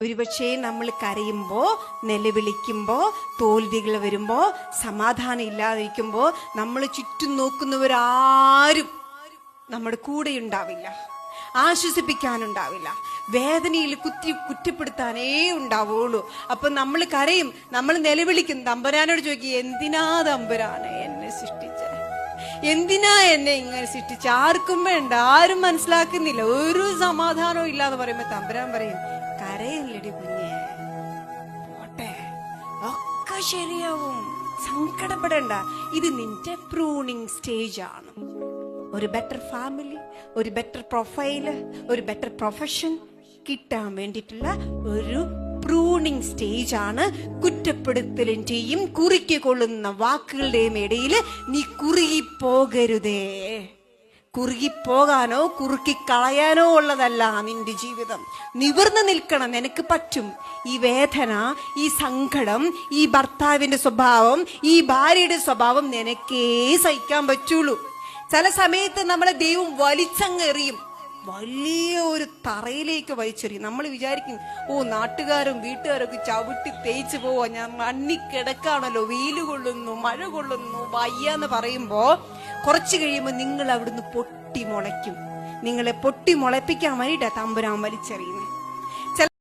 ഒരുപക്ഷെ നമ്മൾ കരയുമ്പോ, നിലവിളിക്കുമ്പോ, തോൽവികൾ വരുമ്പോ, സമാധാനം ഇല്ലാതിരിക്കുമ്പോ നമ്മൾ ചുറ്റും നോക്കുന്നവരാരും നമ്മുടെ കൂടെ ഉണ്ടാവില്ല, ആശ്വസിപ്പിക്കാനുണ്ടാവില്ല, വേദനയിൽ കുറ്റപ്പെടുത്താനേ ഉണ്ടാവുള്ളൂ. അപ്പൊ നമ്മൾ കരയും, നമ്മൾ നിലവിളിക്കും, തമ്പുരാനോട് ചോദിക്കും, എന്തിനാ തമ്പുരാനെ എന്നെ സൃഷ്ടിച്ച, എന്തിനാ എന്നെ ഇങ്ങനെ സൃഷ്ടിച്ച? ആർക്കും വേണ്ട, ആരും മനസ്സിലാക്കുന്നില്ല, ഒരു സമാധാനവും ഇല്ലാന്ന് പറയുമ്പോ തമ്പുരാൻ പറയും, കരയല്ലടി കുഞ്ഞേ, പോട്ടെ, ഒക്കെ ശരിയാവും, സങ്കടപ്പെടണ്ട, ഇത് നിന്റെ പ്രൂണിങ് സ്റ്റേജ് ആണ്. ഒരു ബെറ്റർ ഫാമിലി, ഒരു ബെറ്റർ പ്രൊഫൈല്, ഒരു ബെറ്റർ പ്രൊഫഷൻ കിട്ടാൻ വേണ്ടിയിട്ടുള്ള ഒരു പ്രൂണിങ് സ്റ്റേജ് ആണ്. കുറ്റപ്പെടുത്തലിന്റെയും കുറുക്കിക്കൊള്ളുന്ന വാക്കുകളുടെയും ഇടയിൽ നീ കുറുകിപ്പോകരുതേ. കുറുകിപ്പോകാനോ കുറുക്കിക്കളയാനോ ഉള്ളതല്ല നിന്റെ ജീവിതം. നിവർന്നു നിൽക്കണം, നിനക്ക് പറ്റും. ഈ വേദന, ഈ സങ്കടം, ഈ ഭർത്താവിന്റെ സ്വഭാവം, ഈ ഭാര്യയുടെ സ്വഭാവം നിനക്കേ സഹിക്കാൻ പറ്റുള്ളൂ. ചില സമയത്ത് നമ്മളെ ദൈവം വലിച്ചങ്ങെറിയും, വലിയ ഒരു തറയിലേക്ക് വലിച്ചെറിയും. നമ്മൾ വിചാരിക്കും, നാട്ടുകാരും വീട്ടുകാരൊക്കെ ചവിട്ടി തേച്ച് പോവാ, ഞാൻ മണ്ണിക്കിടക്കാണല്ലോ, വെയിൽ കൊള്ളുന്നു, മഴ കൊള്ളുന്നു, വയ്യാന്ന് പറയുമ്പോ കുറച്ചു കഴിയുമ്പോൾ നിങ്ങൾ അവിടുന്ന് പൊട്ടി മുളയ്ക്കും. നിങ്ങളെ പൊട്ടി മുളപ്പിക്കാൻ വേണ്ടിയിട്ടാ തമ്പുരാൻ വലിച്ചെറിയുന്നത്.